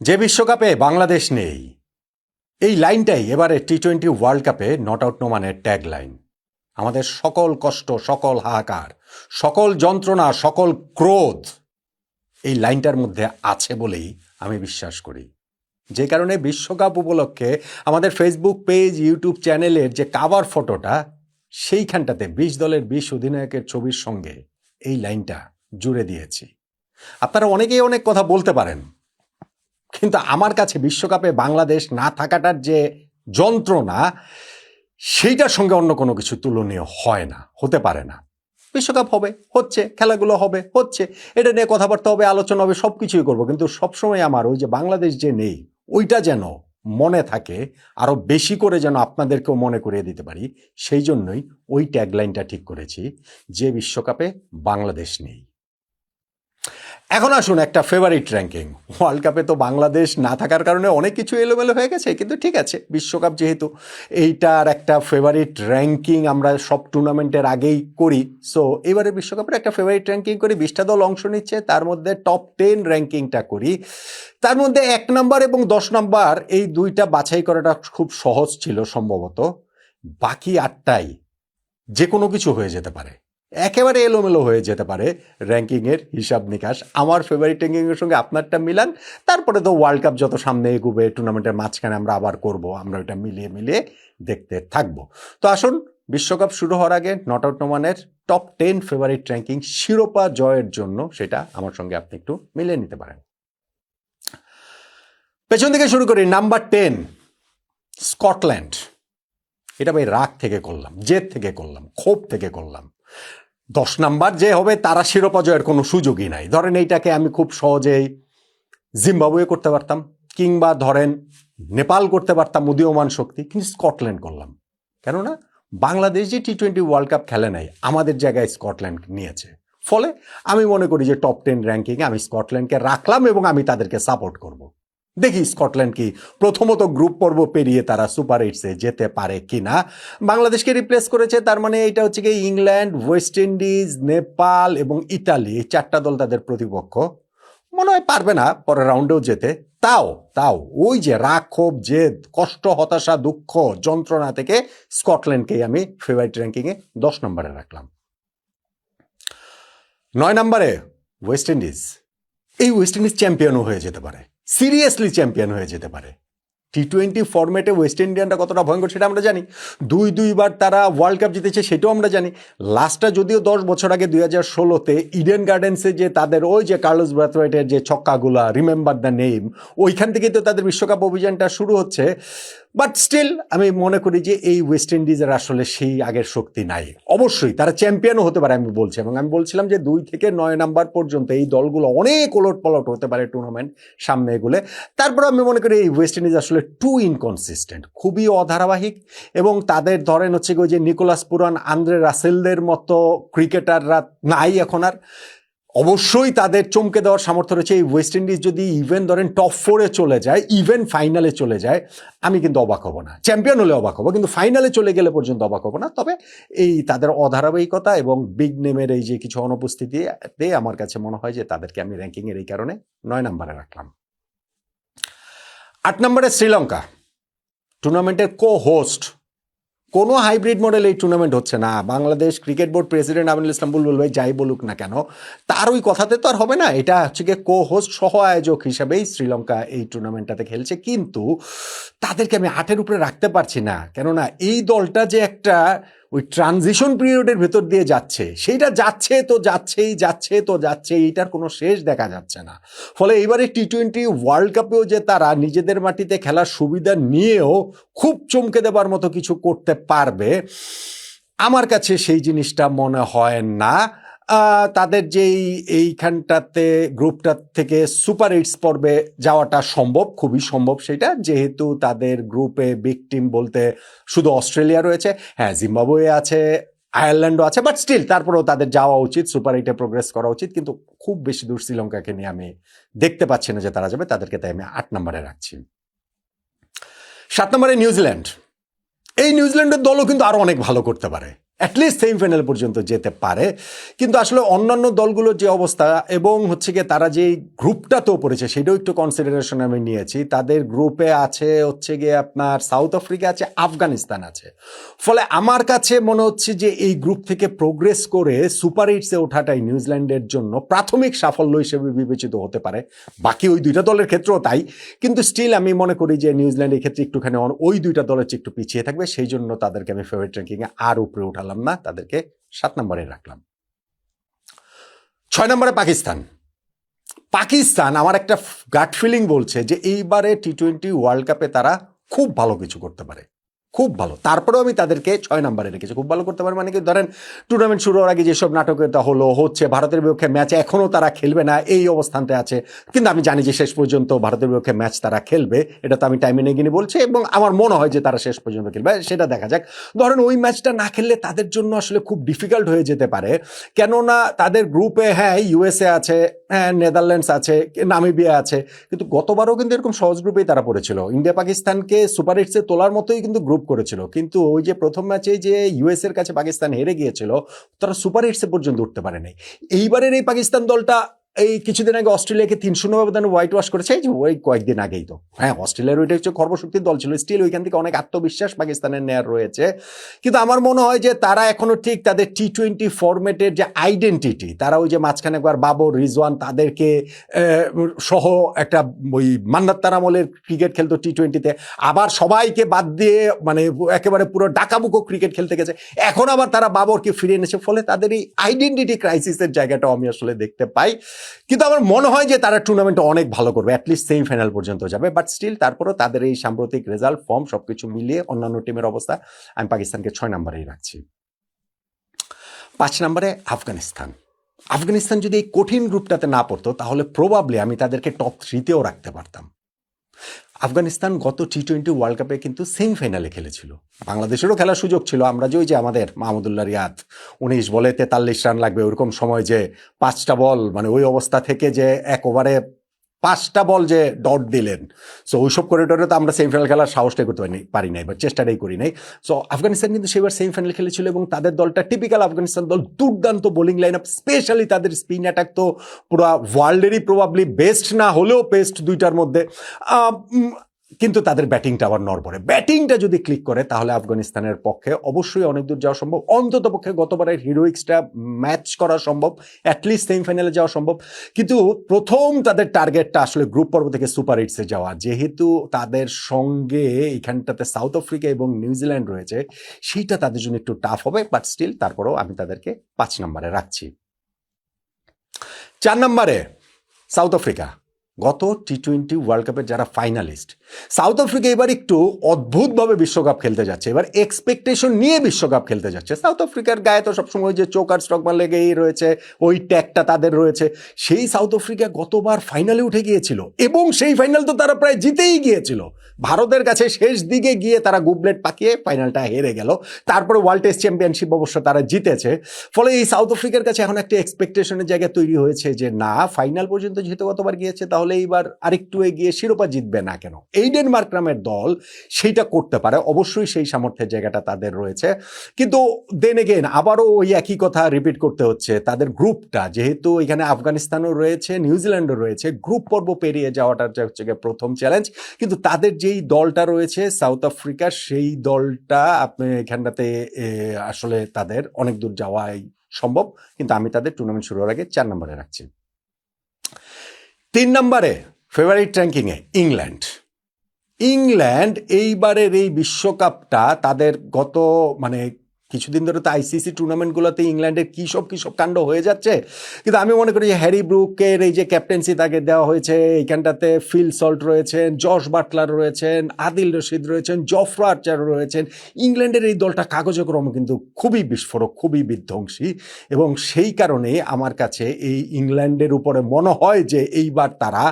যে বিশ্বকাপে বাংলাদেশ নেই, এই লাইনটাই এবারে টি-20 ওয়ার্ল্ড কাপে নট আউট নোমানের ট্যাগ লাইন। আমাদের সকল কষ্ট, সকল হাহাকার, সকল যন্ত্রণা, সকল ক্রোধ এই লাইনটার মধ্যে আছে বলেই আমি বিশ্বাস করি। যে কারণে বিশ্বকাপ উপলক্ষে আমাদের ফেসবুক পেজ, ইউটিউব চ্যানেলের যে কাভার ফটোটা, সেইখানটাতে 20 দলের 20 অধিনায়কের ছবির সঙ্গে এই লাইনটা জুড়ে দিয়েছি। আপনারা অনেকেই অনেক কথা বলতে পারেন, কিন্তু আমার কাছে বিশ্বকাপে বাংলাদেশ না থাকাটার যে যন্ত্রণা, সেইটার সঙ্গে অন্য কোনো কিছু তুলনীয় হয় না, হতে পারে না। বিশ্বকাপ হবে, হচ্ছে, খেলাগুলো হবে, হচ্ছে, এটা নিয়ে কথাবার্তা হবে, আলোচনা হবে, সব কিছুই করবো, কিন্তু সবসময় আমার ওই যে বাংলাদেশ যে নেই, ওইটা যেন মনে থাকে, আরো বেশি করে যেন আপনাদেরকেও মনে করিয়ে দিতে পারি, সেই জন্যই ওই ট্যাগলাইনটা ঠিক করেছি, যে বিশ্বকাপে বাংলাদেশ নেই। এখন আসুন একটা ফেভারিট র্যাঙ্কিং। ওয়ার্ল্ড কাপে তো বাংলাদেশ না থাকার কারণে অনেক কিছু এলোমেলো হয়ে গেছে, কিন্তু ঠিক আছে, বিশ্বকাপ যেহেতু, এইটার একটা ফেভারিট র্যাঙ্কিং আমরা সব টুর্নামেন্টের আগেই করি। সো এবারে বিশ্বকাপের একটা ফেভারিট র্যাঙ্কিং করি। 20টা দল অংশ নিচ্ছে, তার মধ্যে টপ 10 র্যাঙ্কিংটা করি। তার মধ্যে 1 নম্বর এবং 10 নম্বর এই দুইটা বাছাই করাটা খুব সহজ ছিল সম্ভবত। বাকি 8টাই যে কোনো কিছু হয়ে যেতে পারে, একেবারে এলোমেলো হয়ে যেতে পারে র্যাঙ্কিংয়ের হিসাব নিকাশ। আমার ফেভারিট র্যাঙ্কিংয়ের সঙ্গে আপনারটা মিলান, তারপরে তো ওয়ার্ল্ড কাপ যত সামনে এগোবে, টুর্নামেন্টের মাঝখানে আমরা আবার করব, আমরা ওইটা মিলিয়ে মিলিয়ে দেখতে থাকবো। তো আসুন, বিশ্বকাপ শুরু হওয়ার আগে নট আউট নোমানের টপ 10 ফেভারিট র্যাঙ্কিং শিরোপা জয়ের জন্য, সেটা আমার সঙ্গে আপনি একটু মিলিয়ে নিতে পারেন। পেছন থেকে শুরু করি। Number 10 Scotland. এটা ভাই রাগ থেকে করলাম, জেদ থেকে করলাম, ক্ষোভ থেকে করলাম। 10 নাম্বার যে হবে তারা শিরোপা জয়ের কোনো সুযোগই নাই। ধরেন এইটাকে আমি খুব সহজেই জিম্বাবুয়ে করতে পারতাম, কিংবা ধরেন নেপাল করতে পারতাম, উদীয়মান শক্তি, কিন্তু স্কটল্যান্ড করলাম। কেননা বাংলাদেশ যে টি-20 ওয়ার্ল্ড কাপ খেলে নাই, আমাদের জায়গায় স্কটল্যান্ড নিয়েছে। ফলে আমি মনে করি যে টপ 10 র্যাঙ্কিংয়ে আমি স্কটল্যান্ডকে রাখলাম এবং আমি তাদেরকে সাপোর্ট করব। দেখি স্কটল্যান্ড কি প্রথমত গ্রুপ পর্ব পেরিয়ে তারা সুপার 8-এ যেতে পারে কিনা। বাংলাদেশকে রিপ্লেস করেছে, তার মানে এটা হচ্ছে কি ইংল্যান্ড, ওয়েস্ট ইন্ডিজ, নেপাল এবং ইতালি, এই 4টা দল তাদের প্রতিপক্ষ। মনে হয় পারবে না পরের রাউন্ডেও যেতে। তাও তাও ওই যে রাগ, ক্ষোভ, জেদ, কষ্ট, হতাশা, দুঃখ, যন্ত্রণা থেকে স্কটল্যান্ডকেই আমি ফেভারিট র্যাঙ্কিংয়ে 10 নম্বরে রাখলাম। 9 নম্বরে ওয়েস্ট ইন্ডিজ। এই ওয়েস্ট ইন্ডিজ চ্যাম্পিয়নও হয়ে যেতে পারে, সিরিয়াসলি চ্যাম্পিয়ন হয়ে যেতে পারে। টি-20 ফরম্যাটে ওয়েস্ট ইন্ডিয়ানরা কতটা ভয়ঙ্কর সেটা আমরা জানি। দুইবার তারা ওয়ার্ল্ড কাপ জিতেছে সেটাও আমরা জানি। লাস্টটা যদিও 10 বছর আগে 2016-তে ইডেন গার্ডেন্সে যে তাদের ওই যে কার্লোস ব্রাথওয়েটের যে ছক্কাগুলা, রিমেম্বার দ্য নেম, ওইখান থেকেই তো তাদের বিশ্বকাপ অভিযানটা শুরু হচ্ছে। বাট স্টিল আমি মনে করি যে এই ওয়েস্ট ইন্ডিজের আসলে সেই আগের শক্তি নাই। অবশ্যই তারা চ্যাম্পিয়নও হতে পারে আমি বলছি, এবং আমি বলছিলাম যে 2 থেকে 9 নাম্বার পর্যন্ত এই দলগুলো অনেক ওলট পলট হতে পারে টুর্নামেন্ট সামনে এগুলো। তারপর আমি মনে করি এই ওয়েস্ট ইন্ডিজ আসলে টু ইনকনসিস্টেন্ট, খুবই অধারাবাহিক, এবং তাদের ধরেন হচ্ছে ওই যে নিকোলাস পুরান, আন্দ্রে রাসেলদের মতো ক্রিকেটাররা নাই এখন আর। অবশ্যই তাদের চমকে দেওয়ার সামর্থ্য রয়েছে। এই ওয়েস্ট ইন্ডিজ যদি ইভেন ধরেন টপ 4-এ চলে যায়, ইভেন ফাইনালে চলে যায়, আমি কিন্তু অবাক হব না। চ্যাম্পিয়ন হলে অবাক হবো, কিন্তু ফাইনালে চলে গেলে পর্যন্ত অবাক হব না। তবে এই তাদের অধারাবাহিকতা এবং বিগ নেমের এই যে কিছু অনুপস্থিতিতে আমার কাছে মনে হয় যে তাদেরকে আমি র্যাঙ্কিংয়ের এই কারণে 9 নম্বরে রাখলাম। 8 নম্বরে শ্রীলঙ্কা, টুর্নামেন্টের কো-হোস্ট। কোনো হাইব্রিড মডেল এই টুর্নামেন্ট হচ্ছে না। Bangladesh cricket board president Aminul Islam Bulbul ভাই যাই বলুক না কেন, তার ওই কথাতে তো আর হবে না। এটা হচ্ছে গিয়ে কো-হোস্ট, সহ আয়োজক হিসাবেই শ্রীলঙ্কা এই টুর্নামেন্টটাতে খেলছে, কিন্তু তাদেরকে আমি 8-এর উপরে রাখতে পারছি না। কেননা এই দলটা যে একটা ওই ট্রানজিশন পিরিয়ডের ভেতর দিয়ে যাচ্ছে, সেইটা যাচ্ছে তো যাচ্ছে, এইটার কোনো শেষ দেখা যাচ্ছে না। ফলে এবারে টি-20 ওয়ার্ল্ড কাপেও যে তারা নিজেদের মাটিতে খেলার সুবিধা নিয়েও খুব চমকে দেবার মতো কিছু করতে পারবে, আমার কাছে সেই জিনিসটা মনে হয় না। তাদের যেই এইখানটাতে গ্রুপটা থেকে সুপার 8 পর্বে যাওয়াটা সম্ভব, খুবই সম্ভব সেটা, যেহেতু তাদের গ্রুপে বিগ টিম বলতে শুধু অস্ট্রেলিয়া রয়েছে, হ্যাঁ জিম্বাবুয়ে আছে, আয়ারল্যান্ডও আছে, বাট স্টিল তারপরেও তাদের যাওয়া উচিত, সুপার 8-এ প্রোগ্রেস করা উচিত। কিন্তু খুব বেশি দূর শ্রীলঙ্কাকে নিয়ে আমি দেখতে পাচ্ছি না যে তারা যাবে, তাদেরকে তাই আমি 8 নম্বরে রাখছি। 7 নম্বরে নিউজিল্যান্ড। এই নিউজিল্যান্ডের দলও কিন্তু আরো অনেক ভালো করতে পারে, অ্যাটলিস্ট সেমিফাইনাল পর্যন্ত যেতে পারে। কিন্তু আসলে অন্যান্য দলগুলোর যে অবস্থা এবং হচ্ছে গিয়ে তারা যে গ্রুপটাতেও পড়েছে সেটাও একটু কনসিডারেশনে আমি নিয়েছি। তাদের গ্রুপে আছে হচ্ছে গিয়ে আপনার সাউথ আফ্রিকা আছে, আফগানিস্তান আছে। ফলে আমার কাছে মনে হচ্ছে যে এই গ্রুপ থেকে প্রোগ্রেস করে সুপার এইটসে ওঠাটাই নিউজিল্যান্ডের জন্য প্রাথমিক সাফল্য হিসেবে বিবেচিত হতে পারে। বাকি ওই দুইটা দলের ক্ষেত্রেও তাই, কিন্তু স্টিল আমি মনে করি যে নিউজিল্যান্ডের ক্ষেত্রে একটুখানি ওই দুইটা দলের চেয়ে একটু পিছিয়ে থাকবে। সেই জন্য তাদেরকে আমি ফেভারিট র্যাঙ্কিংয়ে আর উপরে উঠালাম না, তাদেরকে 7 নম্বরে রাখলাম। 6 নম্বরে পাকিস্তান। পাকিস্তান আমার একটা গাট ফিলিং বলছে যে এইবারে টি-20 ওয়ার্ল্ড কাপে তারা খুব ভালো কিছু করতে পারে, খুব ভালো। তারপরেও আমি তাদেরকে 6 নম্বরে রেখেছি। খুব ভালো করতে পারে মানে কি, ধরেন টুর্নামেন্ট শুরু হওয়ার আগে যেসব নাটকতা হচ্ছে, ভারতের বিপক্ষে ম্যাচে এখনও তারা খেলবে না এই অবস্থানতে আছে, কিন্তু আমি জানি যে শেষ পর্যন্ত ভারতের বিপক্ষে ম্যাচ তারা খেলবে, এটা তো আমি টাইমে নেগিনি বলছি, এবং আমার মনে হয় যে তারা শেষ পর্যন্ত খেলবে, সেটা দেখা যাক। ধরেন ওই ম্যাচটা না খেললে তাদের জন্য আসলে খুব ডিফিকাল্ট হয়ে যেতে পারে, কেননা তাদের গ্রুপে হ্যাঁ ইউএসএ আছে, হ্যাঁ নেদারল্যান্ডস আছে, নামিবিয়া আছে, কিন্তু গতবারও কিন্তু এরকম সহজ গ্রুপেই তারা পড়েছিল। ইন্ডিয়া পাকিস্তানকে সুপার এইটসে তোলার মতোই কিন্তু গ্রুপ করেছিল, কিন্তু ওই যে প্রথম ম্যাচে যে ইউএস এর কাছে পাকিস্তান হেরে গিয়েছিল, তারা সুপার এইটসে পর্যন্ত উঠতে পারে নাই। এইবারের এই পাকিস্তান দলটা এই কিছুদিন আগে অস্ট্রেলিয়াকে 3-0 ব্যবধানে হোয়াইট ওয়াশ করেছে, এই যে ওই কয়েকদিন আগেই তো। হ্যাঁ অস্ট্রেলিয়ার ওইটা হচ্ছে খর্বশক্তির দল ছিল, স্টিল ওইখান থেকে অনেক আত্মবিশ্বাস পাকিস্তানের নেয়ার রয়েছে। কিন্তু আমার মনে হয় যে তারা এখনো ঠিক তাদের টি-20 ফরম্যাটের যে আইডেন্টিটি, তারা ওই যে মাঝখানে একবার বাবর, রিজওয়ান তাদেরকে সহ একটা ওই মান্নাত্তার আমলের ক্রিকেট খেলতো টি-20তে, আবার সবাইকে বাদ দিয়ে মানে একেবারে পুরো ডাকাবুকো ক্রিকেট খেলতে গেছে, এখন আবার তারা বাবরকে ফিরে এনেছে। ফলে তাদের এই আইডেন্টিটি ক্রাইসিসের জায়গাটাও আমি আসলে দেখতে পাই। কিন্তু আমার মনে হয় যে তারা টুর্নামেন্টে অনেক ভালো করবে, অ্যাটলিস্ট সেমিফাইনাল পর্যন্ত যাবে। বাট স্টিল তারপরেও তাদের এই সাম্প্রতিক রেজাল্ট, ফর্ম সবকিছু মিলিয়ে অন্যান্য টিমের অবস্থা, আমি পাকিস্তানকে 6 নম্বরেই রাখছি। 5 নম্বরে আফগানিস্তান। আফগানিস্তান যদি এই কঠিন গ্রুপটাতে না পড়তো তাহলে প্রবাবলি আমি তাদেরকে টপ 3-তেও রাখতে পারতাম। আফগানিস্তান গত টি-20 ওয়ার্ল্ড কাপে কিন্তু সেমিফাইনালে খেলেছিল, বাংলাদেশেরও খেলার সুযোগ ছিল। আমরা যে ওই যে আমাদের মাহমুদুল্লাহ রিয়াদ 19 বলে 43 রান লাগবে ওরকম সময় যে 5টা বল মানে ওই অবস্থা থেকে যে এক ওভারে 5টা বল যে ডট দিলেন, সো ওইসব করিডোরে তো আমরা সেমিফাইনাল খেলার সাহসটাই করতে পারি নাই বা চেষ্টাটাই করি নাই। সো আফগানিস্তান কিন্তু সেবার সেমিফাইনাল খেলেছিল এবং তাদের দলটা টিপিক্যাল আফগানিস্তান দল, দুর্দান্ত বোলিং লাইন আপ, স্পেশালি তাদের স্পিন অ্যাটাক তো পুরো ওয়ার্ল্ডেরই প্রবাবলি বেস্ট না হলেও বেস্ট দুইটার মধ্যে। কিন্তু তাদের ব্যাটিংটা আবার নড়বড়ে, ব্যাটিংটা যদি ক্লিক করে তাহলে আফগানিস্তানের পক্ষে অবশ্যই অনেক দূর যাওয়া সম্ভব, অন্তত পক্ষে গতবারের হিরোইক্সটা ম্যাচ করা সম্ভব, অ্যাটলিস্ট সেমিফাইনালে যাওয়া সম্ভব। কিন্তু প্রথম তাদের টার্গেটটা আসলে গ্রুপ পর্ব থেকে সুপার এইটসে যাওয়া, যেহেতু তাদের সঙ্গে এখানটাতে সাউথ আফ্রিকা এবং নিউজিল্যান্ড রয়েছে, সেইটা তাদের জন্য একটু টাফ হবে। বাট স্টিল তারপরেও আমি তাদেরকে 5 নম্বরে রাখছি। 4 নম্বরে সাউথ আফ্রিকা। গত টি-20 ওয়ার্ল্ড কাপের যারা ফাইনালিস্ট, সাউথ আফ্রিকা এবার একটু অদ্ভুতভাবে বিশ্বকাপ খেলতে যাচ্ছে, এবার এক্সপেকটেশন নিয়ে বিশ্বকাপ খেলতে যাচ্ছে। সাউথ আফ্রিকার গায়ে তো সবসময় যে চোকার স্ট্রকমান লেগেই রয়েছে, ওই ট্যাগটা তাদের রয়েছে। সেই সাউথ আফ্রিকা গতবার ফাইনালে উঠে গিয়েছিল এবং সেই ফাইনাল তো তারা প্রায় জিতেই গিয়েছিল, ভারতের কাছে শেষ দিকে গিয়ে তারা গুবলেট পাকিয়ে ফাইনালটা হেরে গেল। তারপরে ওয়ার্ল্ড টেস্ট চ্যাম্পিয়নশিপ অবশ্য তারা জিতেছে। ফলে এই সাউথ আফ্রিকার কাছে এখন একটা এক্সপেকটেশনের জায়গা তৈরি হয়েছে যে না, ফাইনাল পর্যন্ত যেহেতু গতবার গিয়েছে তাহলে এইবার আরেকটু এগিয়ে শিরোপা জিতবে না কেন। এই ডেনমার্ক নামের দল সেইটা করতে পারে, অবশ্যই সেই সামর্থ্যের জায়গাটা তাদের রয়েছে। কিন্তু দেন এগেন আবারও ওই একই কথা রিপিট করতে হচ্ছে, তাদের গ্রুপটা যেহেতু এখানে আফগানিস্তানও রয়েছে, নিউজিল্যান্ডও রয়েছে, গ্রুপ পর্ব পেরিয়ে যাওয়াটা হচ্ছে প্রথম চ্যালেঞ্জ। কিন্তু তাদের যেই দলটা রয়েছে সাউথ আফ্রিকার, সেই দলটা আপনি এখানটাতে আসলে তাদের অনেক দূর যাওয়াই সম্ভব। কিন্তু আমি তাদের টুর্নামেন্ট শুরু হওয়ার আগে 4 নম্বরে রাখছি। 3 নম্বরে ফেভারিট র্যাঙ্কিংয়ে ইংল্যান্ড। ইংল্যান্ড এইবারের এই বিশ্বকাপটা তাদের গত মানে কিছুদিন ধরে তো আইসিসি টুর্নামেন্টগুলোতে ইংল্যান্ডের কী সব কাণ্ড হয়ে যাচ্ছে। কিন্তু আমি মনে করি যে হ্যারি ব্রুকের এই যে ক্যাপ্টেন্সি তাকে দেওয়া হয়েছে, এইখানটাতে ফিল সল্ট রয়েছেন, জশ বাটলার রয়েছেন, আদিল রশিদ রয়েছেন, জফরা আর্চার রয়েছেন, ইংল্যান্ডের এই দলটা কাগজে কলমে কিন্তু খুবই বিস্ফোরক, খুবই বিধ্বংসী। এবং সেই কারণে আমার কাছে এই ইংল্যান্ডের উপরে মনে হয় যে এইবার তারা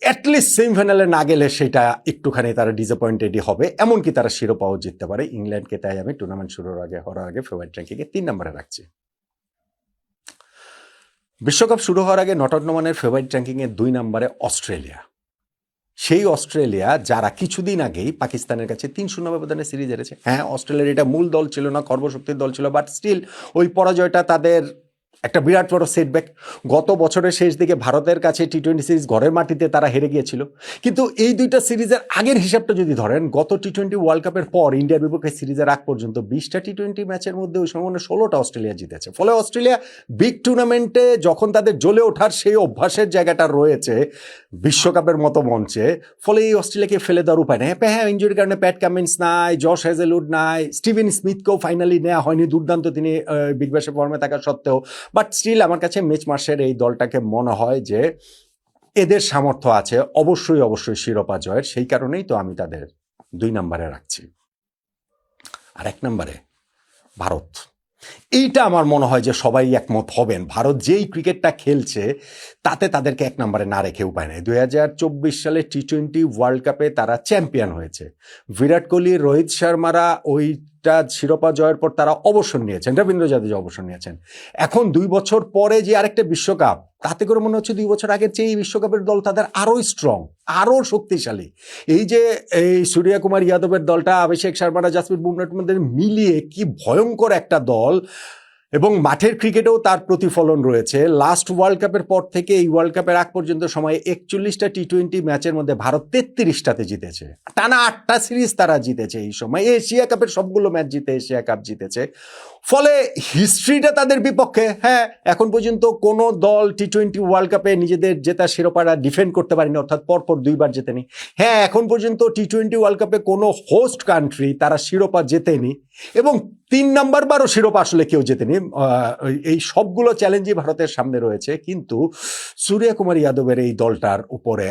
অ্যাটলিস্ট সেমিফাইনালে না গেলে সেটা একটুখানি তারা ডিসঅ্যাপয়েন্টেডই হবে, এমনকি তারা শিরোপাও জিততে পারে। ইংল্যান্ডকে তাই আমি টুর্নামেন্ট শুরুর আগে হওয়ার আগে ফেভারিট র্যাঙ্কিংয়ে 3 নম্বরে রাখছি। বিশ্বকাপ শুরু হওয়ার আগে নট আউট নোমানের ফেভারিট র্যাঙ্কিংয়ে 2 নম্বরে অস্ট্রেলিয়া। সেই অস্ট্রেলিয়া যারা কিছুদিন আগেই পাকিস্তানের কাছে 3-0 ব্যবধানে সিরিজ হেরেছে। হ্যাঁ, অস্ট্রেলিয়ার এটা মূল দল ছিল না, কর্মশক্তির দল ছিল, বাট স্টিল ওই পরাজয়টা তাদের একটা বিরাট বড় সেটব্যাক। গত বছরের শেষ দিকে ভারতের কাছে টি-20 সিরিজ ঘরের মাটিতে তারা হেরে গিয়েছিল। কিন্তু এই দুইটা সিরিজের আগের হিসাবটা যদি ধরেন, গত টি-20 ওয়ার্ল্ড কাপের পর ইন্ডিয়ার বিপক্ষে সিরিজের আগ পর্যন্ত 20টা টি-20 ম্যাচের মধ্যে ওই সময় 16টা অস্ট্রেলিয়া জিতেছে। ফলে অস্ট্রেলিয়া বিগ টুর্নামেন্টে যখন তাদের জ্বলে ওঠার সেই অভ্যাসের জায়গাটা রয়েছে বিশ্বকাপের মতো মঞ্চে, ফলে এই অস্ট্রেলিয়াকে ফেলে দেওয়ার উপায় নেই। হ্যাঁ, ইনজুরির কারণে প্যাট কামিন্স নাই, জশ হ্যাজেলউড নাই, স্টিভেন স্মিথকেও ফাইনালি নেওয়া হয়নি, দুর্দান্ত তিনি বিগ ব্যাশের ফর্মে থাকা সত্ত্বেও। বাট স্টিল আমার কাছে মিচ মার্শের এই দলটাকে মনে হয় যে এদের সামর্থ্য আছে অবশ্যই অবশ্যই শিরোপা জয়ের। সেই কারণেই তো আমি তাদের 2 নম্বরে রাখছি। আর 1 নম্বরে ভারত। এইটা আমার মনে হয় যে সবাই একমত হবেন, ভারত যেই ক্রিকেটটা খেলছে তাতে তাদেরকে 1 নম্বরে না রেখে উপায় নেই। 2024 সালে টি-20 ওয়ার্ল্ড কাপে তারা চ্যাম্পিয়ন হয়েছে। বিরাট কোহলি, রোহিত শর্মারা ওইটা শিরোপা জয়ের পর তারা অবসর নিয়েছেন, রবীন্দ্র জাদেজা অবসর নিয়েছেন। এখন 2 বছর পরে যে আরেকটা বিশ্বকাপ, তাতে করে মনে হচ্ছে 2 বছর আগের চেয়ে এই বিশ্বকাপের দল তাদের আরো স্ট্রং, আরো শক্তিশালী। এই যে এই সূর্যকুমার যাদবের দলটা, অভিষেক শর্মারা, জাসপ্রীত বুমরার মধ্যে মিলিয়ে কি ভয়ঙ্কর একটা দল, এবং মাঠের ক্রিকেটেও তার প্রতিফলন রয়েছে। লাস্ট ওয়ার্ল্ড কাপের পর থেকে এই ওয়ার্ল্ড কাপের আগ পর্যন্ত সময়ে 41টা টি-20 ম্যাচের মধ্যে ভারত 33টাতে জিতেছে, টানা 8টা সিরিজ তারা জিতেছে। এই সময় এশিয়া কাপের সবগুলো ম্যাচ জিতে এশিয়া কাপ জিতেছে। ফলে হিস্ট্রিটা তাদের বিপক্ষে। হ্যাঁ, এখন পর্যন্ত কোনো দল টি-20 ওয়ার্ল্ড কাপে নিজেদের জেতা শিরোপাটা ডিফেন্ড করতে পারেনি, অর্থাৎ পরপর 2 বার জেতেনি। হ্যাঁ, এখন পর্যন্ত টি-20 ওয়ার্ল্ড কাপে কোনো হোস্ট কান্ট্রি তারা শিরোপা জেতেনি, এবং 3 নাম্বার বারও শিরোপা আসলে কেউ জেতেনি। এই সবগুলো চ্যালেঞ্জই ভারতের সামনে রয়েছে। কিন্তু সূর্যকুমার যাদবের এই দলটার উপরে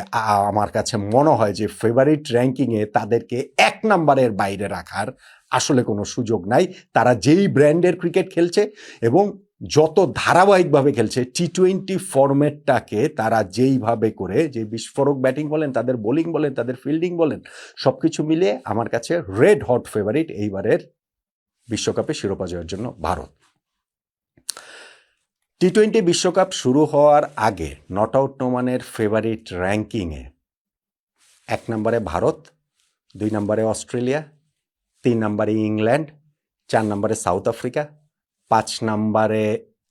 আমার কাছে মনে হয় যে ফেভারিট র্যাঙ্কিংয়ে তাদেরকে 1 নাম্বারের বাইরে রাখার আসলে কোনো সুযোগ নাই। তারা যেই ব্র্যান্ডের ক্রিকেট খেলছে এবং যত ধারাবাহিকভাবে খেলছে, টি-20 ফরম্যাটটাকে তারা যেইভাবে করে, যে বিস্ফোরক ব্যাটিং বলেন, তাদের বোলিং বলেন, তাদের ফিল্ডিং বলেন, সব কিছু মিলিয়ে আমার কাছে রেড হট ফেভারিট এইবারের বিশ্বকাপে শিরোপা জয়ের জন্য ভারত। টি-20 বিশ্বকাপ শুরু হওয়ার আগে নট আউট নোমানের ফেভারিট র্যাঙ্কিংয়ে 1 নম্বরে ভারত, 2 নম্বরে অস্ট্রেলিয়া, 3 নম্বরে ইংল্যান্ড, 4 নম্বরে সাউথ আফ্রিকা, 5 নম্বরে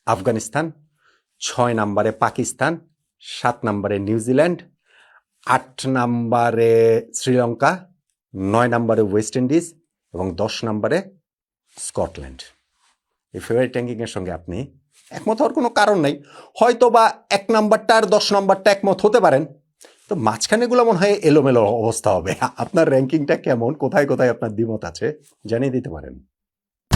আফগানিস্তান, 6 নম্বরে পাকিস্তান, 7 নম্বরে নিউজিল্যান্ড, 8 নম্বরে শ্রীলঙ্কা, 9 নম্বরে ওয়েস্ট ইন্ডিজ এবং 10 নম্বরে স্কটল্যান্ড। এই ফেভারিট র্যাঙ্কিংয়ের সঙ্গে আপনি একমত হওয়ার কোনো কারণ নেই। হয়তো বা 1 নম্বরটা আর 10 নম্বরটা একমত হতে পারেন, তো মাঝখানেগুলো মনে হয় এলোমেলো অবস্থা হবে। আপনার র্যাঙ্কিংটা কেমন, কোথায় কোথায় আপনার দ্বিমত আছে জানিয়ে দিতে পারেন।